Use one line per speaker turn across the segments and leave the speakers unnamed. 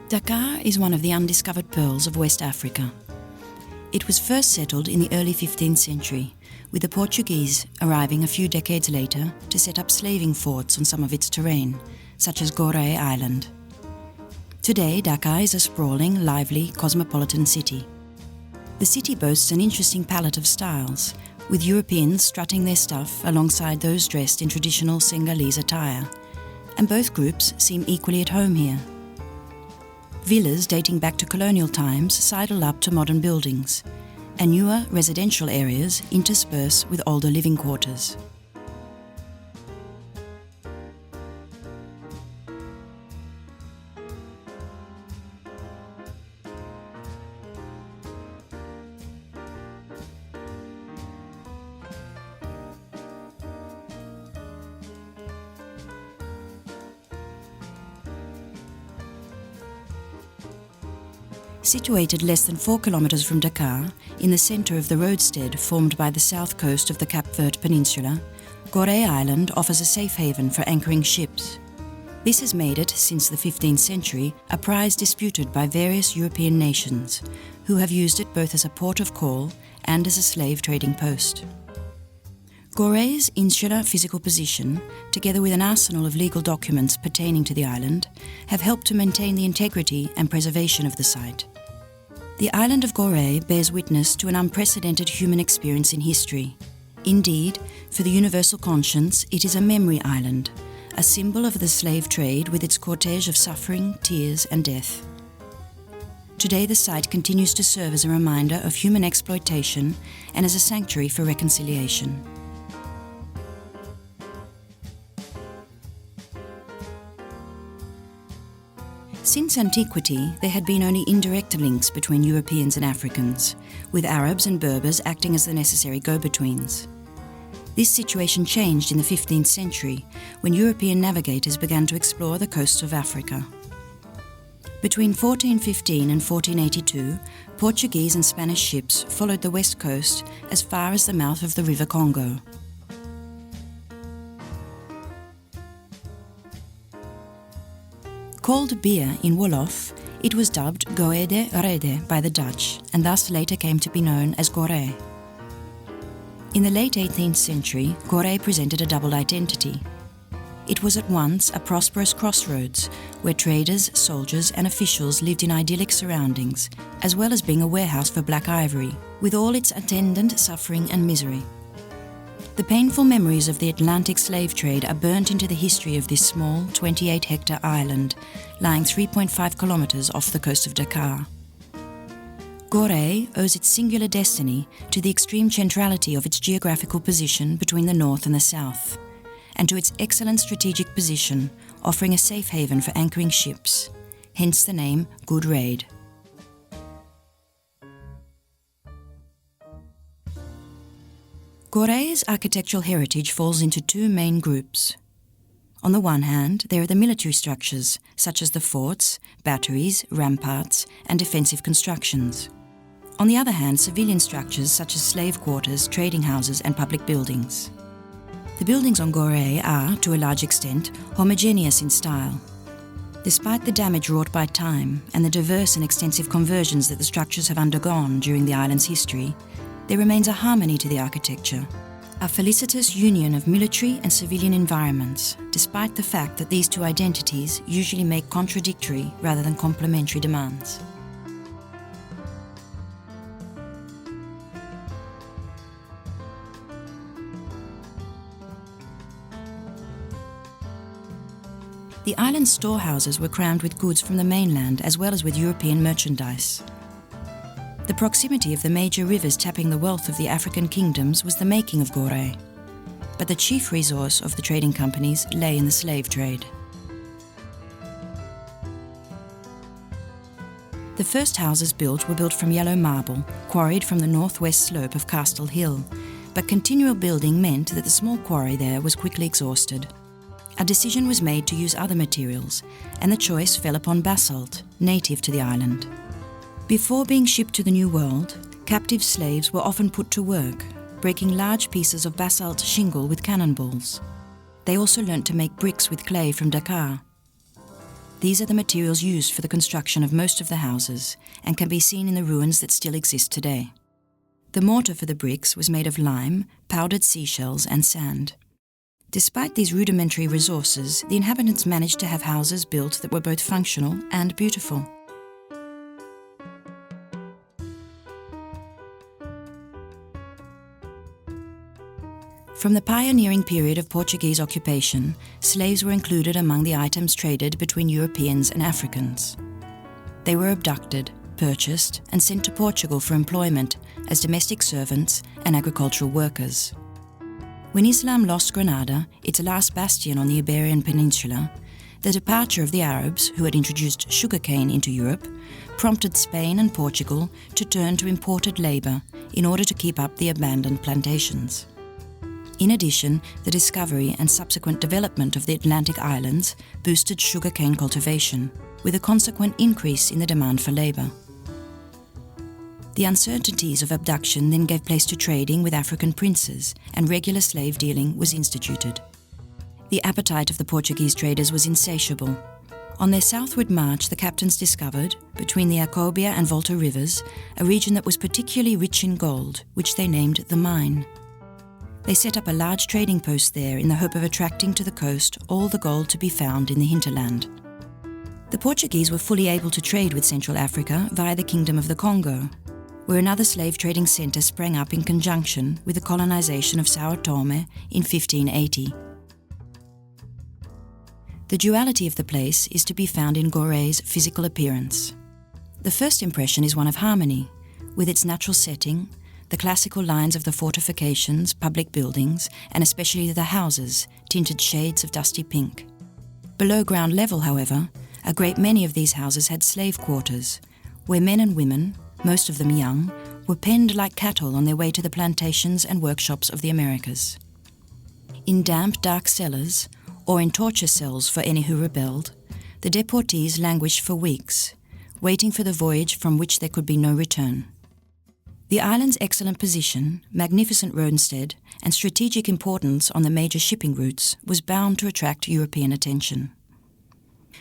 Dakar is one of the undiscovered pearls of West Africa. It was first settled in the early 15th century, with the Portuguese arriving a few decades later to set up slaving forts on some of its terrain, such as Gorée Island. Today, Dakar is a sprawling, lively, cosmopolitan city. The city boasts an interesting palette of styles, with Europeans strutting their stuff alongside those dressed in traditional Senegalese attire, and both groups seem equally at home here. Villas dating back to colonial times sidle up to modern buildings, and newer residential areas intersperse with older living quarters. Situated less than 4 kilometers from Dakar, in the center of the roadstead formed by the south coast of the Cap Verde Peninsula, Goree Island offers a safe haven for anchoring ships. This has made it, since the 15th century, a prize disputed by various European nations, who have used it both as a port of call and as a slave trading post. Goree's insular physical position, together with an arsenal of legal documents pertaining to the island, have helped to maintain the integrity and preservation of the site. The island of Goree bears witness to an unprecedented human experience in history. Indeed, for the universal conscience, it is a memory island, a symbol of the slave trade with its cortege of suffering, tears and death. Today the site continues to serve as a reminder of human exploitation and as a sanctuary for reconciliation. Since antiquity, there had been only indirect links between Europeans and Africans, with Arabs and Berbers acting as the necessary go-betweens. This situation changed in the 15th century, when European navigators began to explore the coasts of Africa. Between 1415 and 1482, Portuguese and Spanish ships followed the west coast as far as the mouth of the River Congo. Called beer in Wolof, it was dubbed Goede Rede by the Dutch, and thus later came to be known as Goree. In the late 18th century, Goree presented a double identity. It was at once a prosperous crossroads, where traders, soldiers and officials lived in idyllic surroundings, as well as being a warehouse for black ivory, with all its attendant suffering and misery. The painful memories of the Atlantic slave trade are burnt into the history of this small 28-hectare island, lying 3.5 kilometers off the coast of Dakar. Goree owes its singular destiny to the extreme centrality of its geographical position between the north and the south, and to its excellent strategic position, offering a safe haven for anchoring ships, hence the name Good Raid. Goree's architectural heritage falls into two main groups. On the one hand, there are the military structures, such as the forts, batteries, ramparts, and defensive constructions. On the other hand, civilian structures such as slave quarters, trading houses, and public buildings. The buildings on Goree are, to a large extent, homogeneous in style. Despite the damage wrought by time and the diverse and extensive conversions that the structures have undergone during the island's history, there remains a harmony to the architecture, a felicitous union of military and civilian environments, despite the fact that these two identities usually make contradictory rather than complementary demands. The island's storehouses were crammed with goods from the mainland as well as with European merchandise. The proximity of the major rivers tapping the wealth of the African kingdoms was the making of Goree, but the chief resource of the trading companies lay in the slave trade. The first houses built were built from yellow marble, quarried from the northwest slope of Castle Hill, but continual building meant that the small quarry there was quickly exhausted. A decision was made to use other materials, and the choice fell upon basalt, native to the island. Before being shipped to the New World, captive slaves were often put to work, breaking large pieces of basalt shingle with cannonballs. They also learnt to make bricks with clay from Dakar. These are the materials used for the construction of most of the houses and can be seen in the ruins that still exist today. The mortar for the bricks was made of lime, powdered seashells and sand. Despite these rudimentary resources, the inhabitants managed to have houses built that were both functional and beautiful. From the pioneering period of Portuguese occupation, slaves were included among the items traded between Europeans and Africans. They were abducted, purchased, and sent to Portugal for employment as domestic servants and agricultural workers. When Islam lost Granada, its last bastion on the Iberian Peninsula, the departure of the Arabs, who had introduced sugarcane into Europe, prompted Spain and Portugal to turn to imported labour in order to keep up the abandoned plantations. In addition, the discovery and subsequent development of the Atlantic islands boosted sugarcane cultivation, with a consequent increase in the demand for labour. The uncertainties of abduction then gave place to trading with African princes, and regular slave dealing was instituted. The appetite of the Portuguese traders was insatiable. On their southward march, the captains discovered, between the Acobia and Volta rivers, a region that was particularly rich in gold, which they named the Mine. They set up a large trading post there in the hope of attracting to the coast all the gold to be found in the hinterland. The Portuguese were fully able to trade with Central Africa via the Kingdom of the Congo, where another slave trading centre sprang up in conjunction with the colonisation of Sao Tome in 1580. The duality of the place is to be found in Goree's physical appearance. The first impression is one of harmony, with its natural setting, the classical lines of the fortifications, public buildings, and especially the houses, tinted shades of dusty pink. Below ground level, however, a great many of these houses had slave quarters, where men and women, most of them young, were penned like cattle on their way to the plantations and workshops of the Americas. In damp, dark cellars, or in torture cells for any who rebelled, the deportees languished for weeks, waiting for the voyage from which there could be no return. The island's excellent position, magnificent roadstead, and strategic importance on the major shipping routes was bound to attract European attention.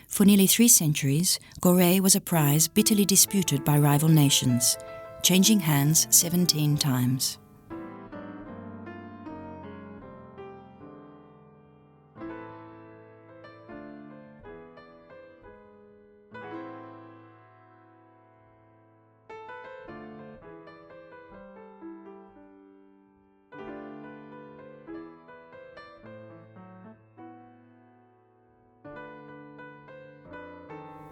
For nearly 3 centuries, Goree was a prize bitterly disputed by rival nations, changing hands 17 times.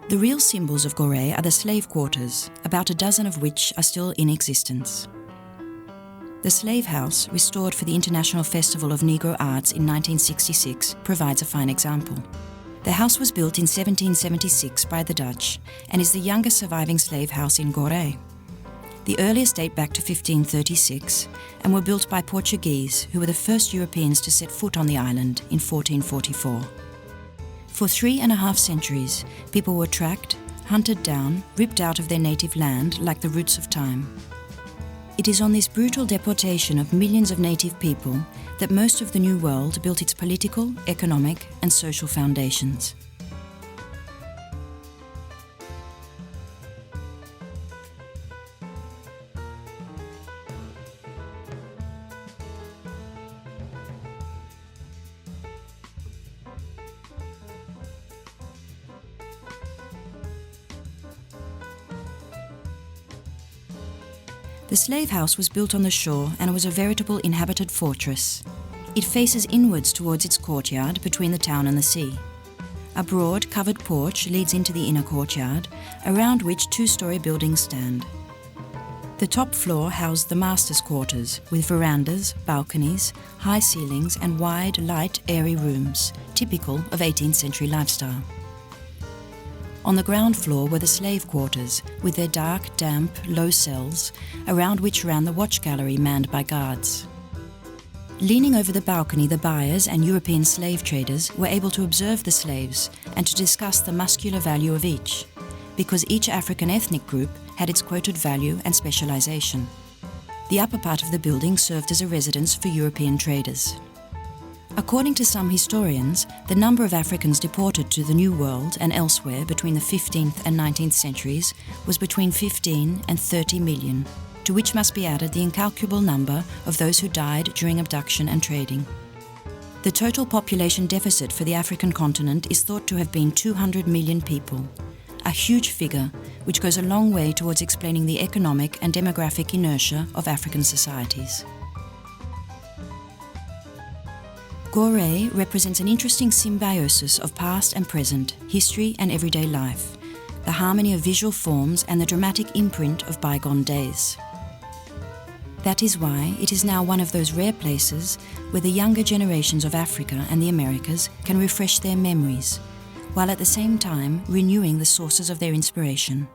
The real symbols of Goree are the slave quarters, about a dozen of which are still in existence. The slave house, restored for the International Festival of Negro Arts in 1966, provides a fine example. The house was built in 1776 by the Dutch and is the youngest surviving slave house in Goree. The earliest date back to 1536 and were built by Portuguese, who were the first Europeans to set foot on the island in 1444. For 3.5 centuries, people were tracked, hunted down, ripped out of their native land like the roots of time. It is on this brutal deportation of millions of native people that most of the New World built its political, economic, and social foundations. The slave house was built on the shore and was a veritable inhabited fortress. It faces inwards towards its courtyard between the town and the sea. A broad, covered porch leads into the inner courtyard, around which 2-storey buildings stand. The top floor housed the master's quarters, with verandas, balconies, high ceilings and wide, light, airy rooms, typical of 18th century lifestyle. On the ground floor were the slave quarters, with their dark, damp, low cells, around which ran the watch gallery manned by guards. Leaning over the balcony, the buyers and European slave traders were able to observe the slaves and to discuss the muscular value of each, because each African ethnic group had its quoted value and specialization. The upper part of the building served as a residence for European traders. According to some historians, the number of Africans deported to the New World and elsewhere between the 15th and 19th centuries was between 15 and 30 million, to which must be added the incalculable number of those who died during abduction and trading. The total population deficit for the African continent is thought to have been 200 million people, a huge figure which goes a long way towards explaining the economic and demographic inertia of African societies. Goree represents an interesting symbiosis of past and present, history and everyday life, the harmony of visual forms and the dramatic imprint of bygone days. That is why it is now one of those rare places where the younger generations of Africa and the Americas can refresh their memories, while at the same time renewing the sources of their inspiration.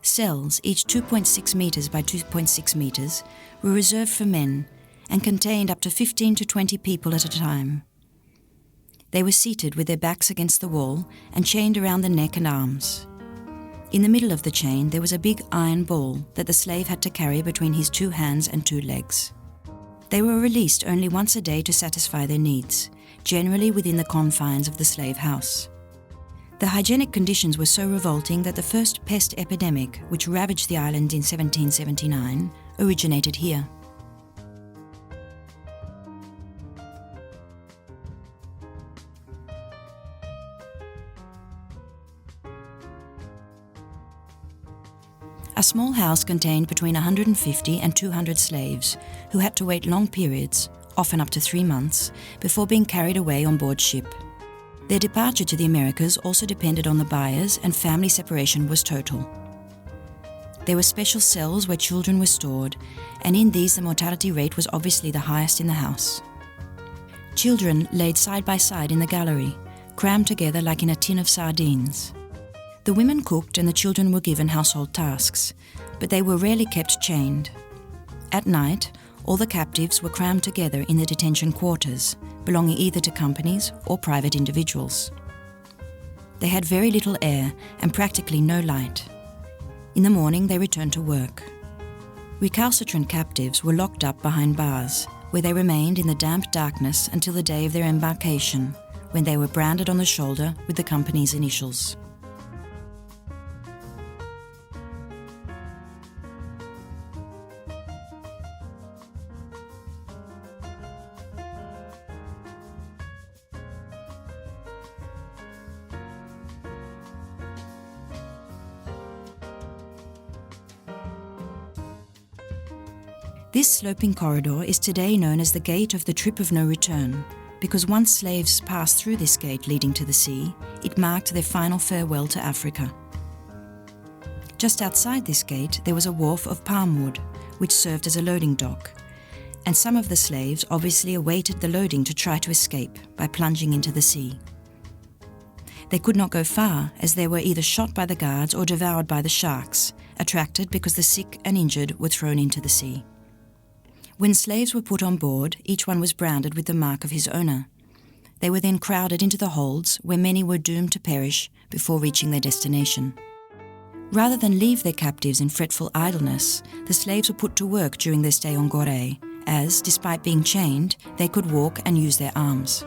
Cells, each 2.6 metres by 2.6 metres, were reserved for men and contained up to 15 to 20 people at a time. They were seated with their backs against the wall and chained around the neck and arms. In the middle of the chain there was a big iron ball that the slave had to carry between his 2 hands and 2 legs. They were released only once a day to satisfy their needs, generally within the confines of the slave house. The hygienic conditions were so revolting that the first pest epidemic, which ravaged the island in 1779, originated here. A small house contained between 150 and 200 slaves who had to wait long periods, often up to 3 months, before being carried away on board ship. Their departure to the Americas also depended on the buyers, and family separation was total. There were special cells where children were stored, and in these the mortality rate was obviously the highest in the house. Children laid side by side in the gallery, crammed together like in a tin of sardines. The women cooked and the children were given household tasks, but they were rarely kept chained. At night, all the captives were crammed together in the detention quarters, belonging either to companies or private individuals. They had very little air and practically no light. In the morning they returned to work. Recalcitrant captives were locked up behind bars, where they remained in the damp darkness until the day of their embarkation, when they were branded on the shoulder with the company's initials. This sloping corridor is today known as the Gate of the Trip of No Return, because once slaves passed through this gate leading to the sea, it marked their final farewell to Africa. Just outside this gate there was a wharf of palm wood, which served as a loading dock, and some of the slaves obviously awaited the loading to try to escape by plunging into the sea. They could not go far, as they were either shot by the guards or devoured by the sharks, attracted because the sick and injured were thrown into the sea. When slaves were put on board, each one was branded with the mark of his owner. They were then crowded into the holds, where many were doomed to perish before reaching their destination. Rather than leave their captives in fretful idleness, the slaves were put to work during their stay on Goree, as, despite being chained, they could walk and use their arms.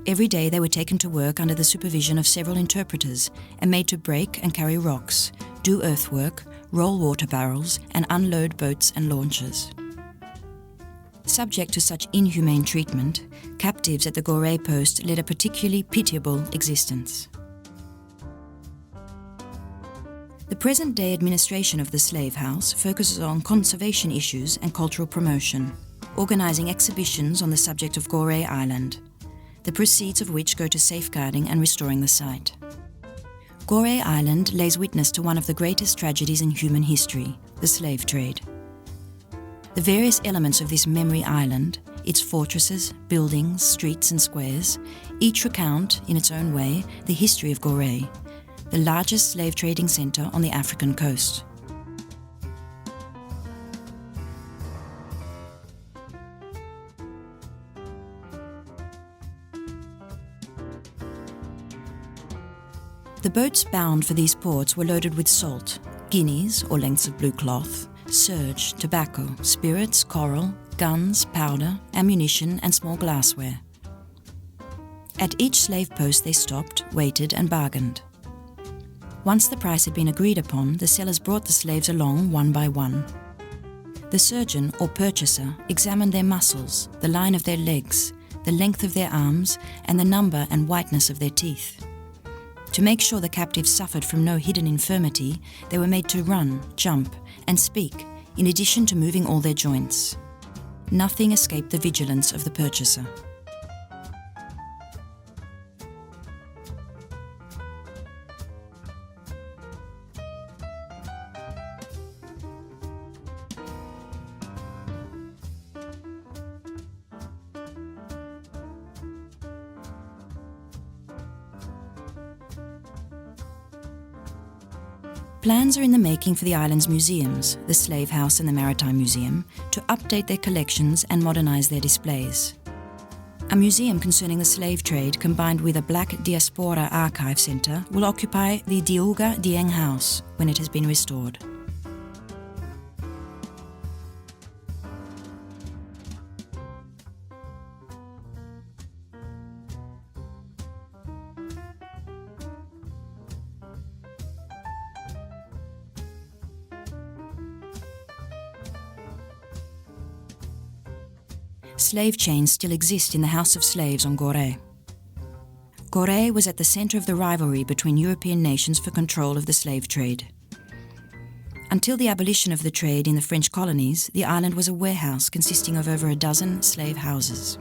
Every day they were taken to work under the supervision of several interpreters and made to break and carry rocks, do earthwork, roll water barrels, and unload boats and launches. Subject to such inhumane treatment, captives at the Goree post led a particularly pitiable existence. The present-day administration of the slave house focuses on conservation issues and cultural promotion, organising exhibitions on the subject of Goree Island, the proceeds of which go to safeguarding and restoring the site. Goree Island lays witness to one of the greatest tragedies in human history, the slave trade. The various elements of this memory island, its fortresses, buildings, streets and squares, each recount, in its own way, the history of Goree, the largest slave trading centre on the African coast. The boats bound for these ports were loaded with salt, guineas, or lengths of blue cloth, serge, tobacco, spirits, coral, guns, powder, ammunition and small glassware. At each slave post they stopped, waited and bargained. Once the price had been agreed upon, the sellers brought the slaves along one by one. The surgeon or purchaser examined their muscles, the line of their legs, the length of their arms and the number and whiteness of their teeth. To make sure the captives suffered from no hidden infirmity, they were made to run, jump and speak, in addition to moving all their joints. Nothing escaped the vigilance of the purchaser. Plans are in the making for the island's museums, the Slave House and the Maritime Museum, to update their collections and modernise their displays. A museum concerning the slave trade combined with a Black Diaspora Archive Centre will occupy the Diuga Dieng House when it has been restored. Slave chains still exist in the House of Slaves on Goree. Goree was at the centre of the rivalry between European nations for control of the slave trade. Until the abolition of the trade in the French colonies, the island was a warehouse consisting of over a dozen slave houses.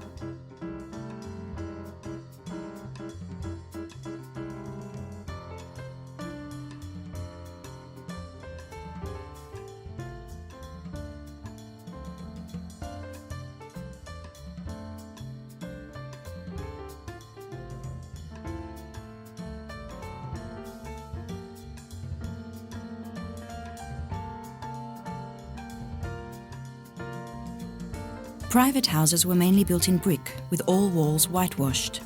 Private houses were mainly built in brick, with all walls whitewashed.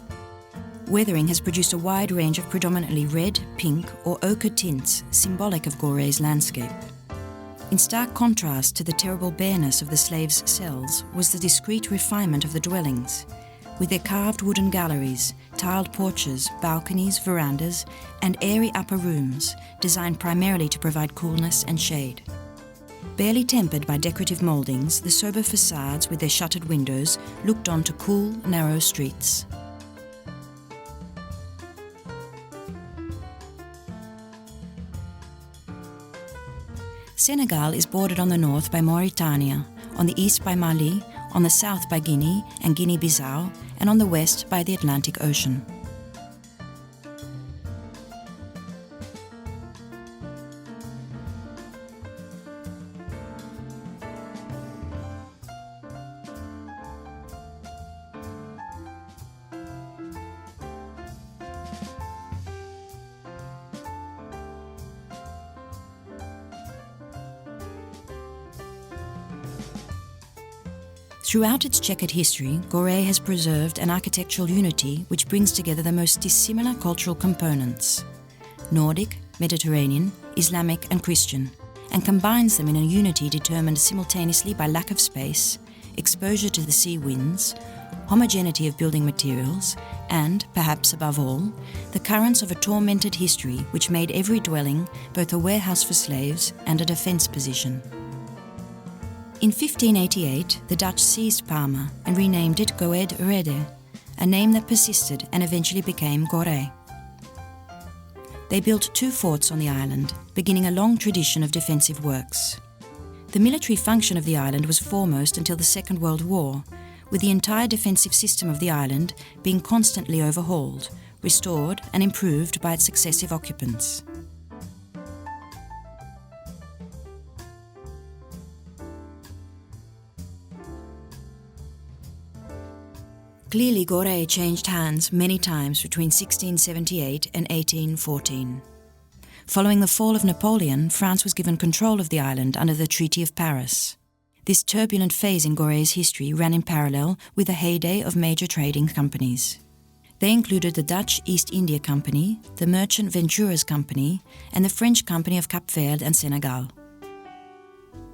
Weathering has produced a wide range of predominantly red, pink or ochre tints, symbolic of Goree's landscape. In stark contrast to the terrible bareness of the slaves' cells was the discreet refinement of the dwellings, with their carved wooden galleries, tiled porches, balconies, verandas and airy upper rooms, designed primarily to provide coolness and shade. Barely tempered by decorative mouldings, the sober facades with their shuttered windows looked onto cool, narrow streets. Senegal is bordered on the north by Mauritania, on the east by Mali, on the south by Guinea and Guinea-Bissau, and on the west by the Atlantic Ocean. Throughout its checkered history, Goree has preserved an architectural unity which brings together the most dissimilar cultural components: Nordic, Mediterranean, Islamic and Christian, and combines them in a unity determined simultaneously by lack of space, exposure to the sea winds, homogeneity of building materials, and, perhaps above all, the currents of a tormented history which made every dwelling both a warehouse for slaves and a defence position. In 1588, the Dutch seized Palma and renamed it Goede Rede, a name that persisted and eventually became Goree. They built 2 forts on the island, beginning a long tradition of defensive works. The military function of the island was foremost until the Second World War, with the entire defensive system of the island being constantly overhauled, restored and improved by its successive occupants. Clearly, Goree changed hands many times between 1678 and 1814. Following the fall of Napoleon, France was given control of the island under the Treaty of Paris. This turbulent phase in Goree's history ran in parallel with the heyday of major trading companies. They included the Dutch East India Company, the Merchant Venturers Company, and the French Company of Cap Verde and Senegal.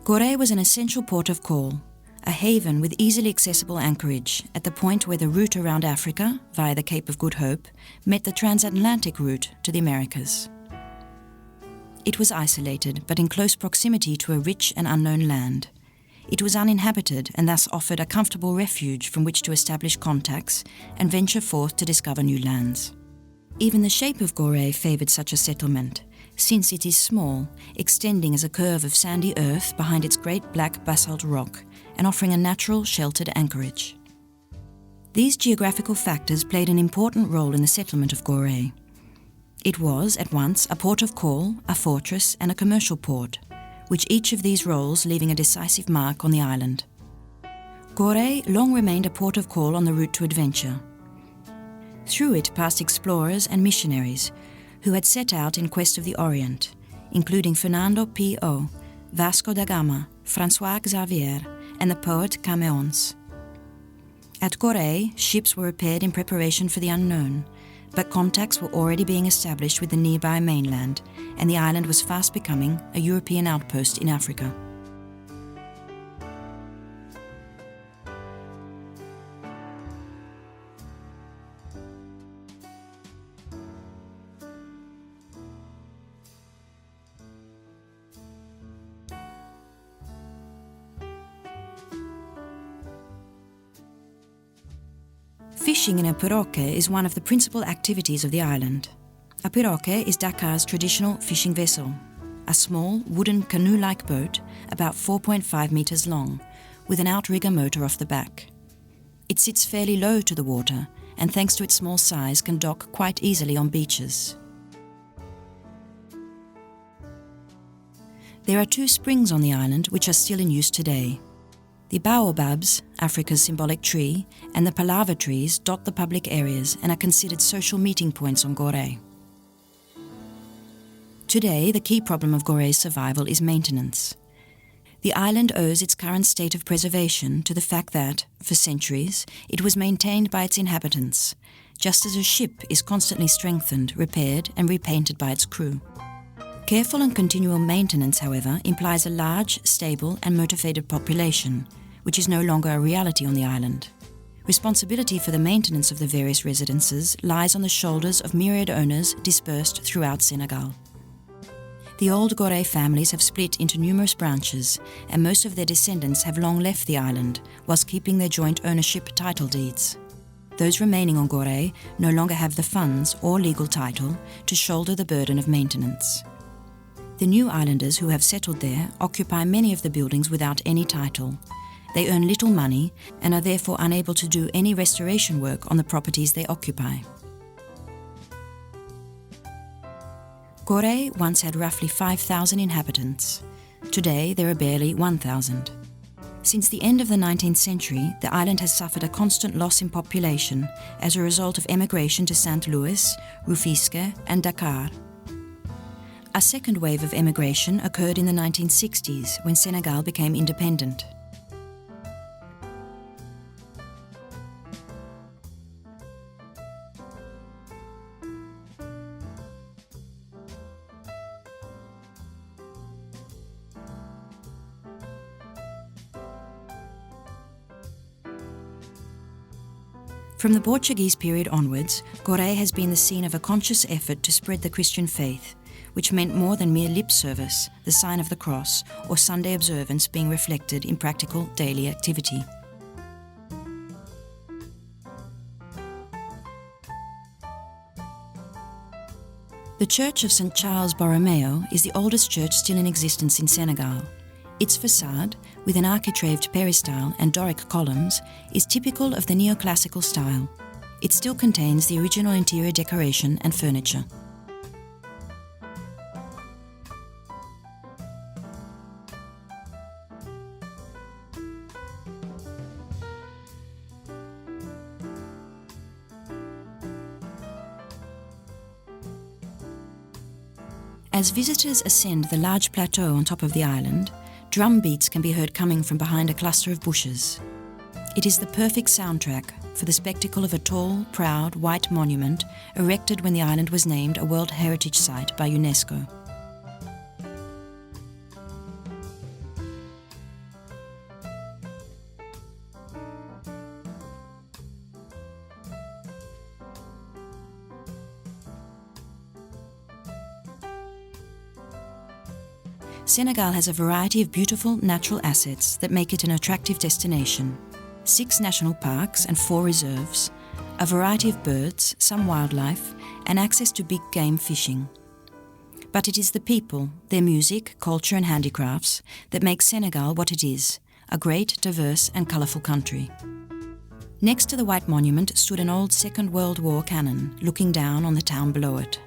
Gorée was an essential port of call, a haven with easily accessible anchorage at the point where the route around Africa, via the Cape of Good Hope, met the transatlantic route to the Americas. It was isolated, but in close proximity to a rich and unknown land. It was uninhabited and thus offered a comfortable refuge from which to establish contacts and venture forth to discover new lands. Even the shape of Gorée favoured such a settlement, since it is small, extending as a curve of sandy earth behind its great black basalt rock and offering a natural sheltered anchorage. These geographical factors played an important role in the settlement of Gorée. It was, at once, a port of call, a fortress and a commercial port, with each of these roles leaving a decisive mark on the island. Gorée long remained a port of call on the route to adventure. Through it passed explorers and missionaries who had set out in quest of the Orient, including Fernando P.O., Vasco da Gama, François Xavier, and the poet Camoens. At Gorée, ships were repaired in preparation for the unknown, but contacts were already being established with the nearby mainland, and the island was fast becoming a European outpost in Africa. Fishing in a pirogue is one of the principal activities of the island. A pirogue is Dakar's traditional fishing vessel, a small wooden canoe-like boat about 4.5 meters long, with an outrigger motor off the back. It sits fairly low to the water and thanks to its small size can dock quite easily on beaches. There are 2 springs on the island which are still in use today. The baobabs, Africa's symbolic tree, and the palava trees dot the public areas and are considered social meeting points on Gorée. Today, the key problem of Goree's survival is maintenance. The island owes its current state of preservation to the fact that, for centuries, it was maintained by its inhabitants, just as a ship is constantly strengthened, repaired, and repainted by its crew. Careful and continual maintenance, however, implies a large, stable, and motivated population, which is no longer a reality on the island. Responsibility for the maintenance of the various residences lies on the shoulders of myriad owners dispersed throughout Senegal. The old Gorée families have split into numerous branches, and most of their descendants have long left the island, whilst keeping their joint ownership title deeds. Those remaining on Gorée no longer have the funds or legal title to shoulder the burden of maintenance. The new islanders who have settled there occupy many of the buildings without any title. They earn little money and are therefore unable to do any restoration work on the properties they occupy. Gorée once had roughly 5,000 inhabitants. Today there are barely 1,000. Since the end of the 19th century, the island has suffered a constant loss in population as a result of emigration to St. Louis, Rufisque and Dakar. A second wave of emigration occurred in the 1960s when Senegal became independent. From the Portuguese period onwards, Gorée has been the scene of a conscious effort to spread the Christian faith, which meant more than mere lip service, the sign of the cross, or Sunday observance being reflected in practical daily activity. The Church of St. Charles Borromeo is the oldest church still in existence in Senegal. Its facade, with an architraved peristyle and Doric columns, is typical of the neoclassical style. It still contains the original interior decoration and furniture. As visitors ascend the large plateau on top of the island, drum beats can be heard coming from behind a cluster of bushes. It is the perfect soundtrack for the spectacle of a tall, proud, white monument erected when the island was named a World Heritage Site by UNESCO. Senegal has a variety of beautiful natural assets that make it an attractive destination. 6 national parks and 4 reserves, a variety of birds, some wildlife, and access to big game fishing. But it is the people, their music, culture and handicrafts that make Senegal what it is, a great, diverse and colourful country. Next to the White Monument stood an old Second World War cannon, looking down on the town below it.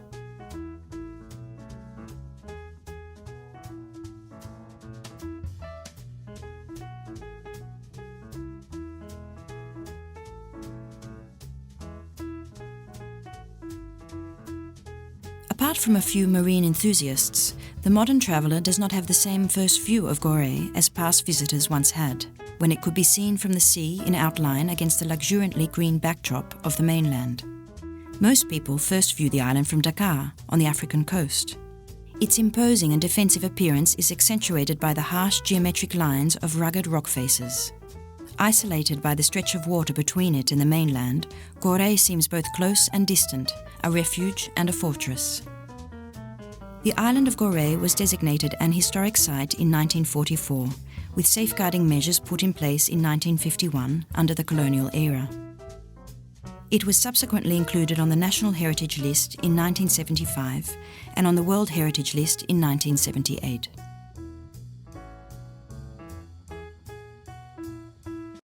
Apart from a few marine enthusiasts, the modern traveller does not have the same first view of Gorée as past visitors once had, when it could be seen from the sea in outline against the luxuriantly green backdrop of the mainland. Most people first view the island from Dakar, on the African coast. Its imposing and defensive appearance is accentuated by the harsh geometric lines of rugged rock faces. Isolated by the stretch of water between it and the mainland, Gorée seems both close and distant, a refuge and a fortress. The island of Gorée was designated an historic site in 1944, with safeguarding measures put in place in 1951 under the colonial era. It was subsequently included on the National Heritage List in 1975 and on the World Heritage List in 1978.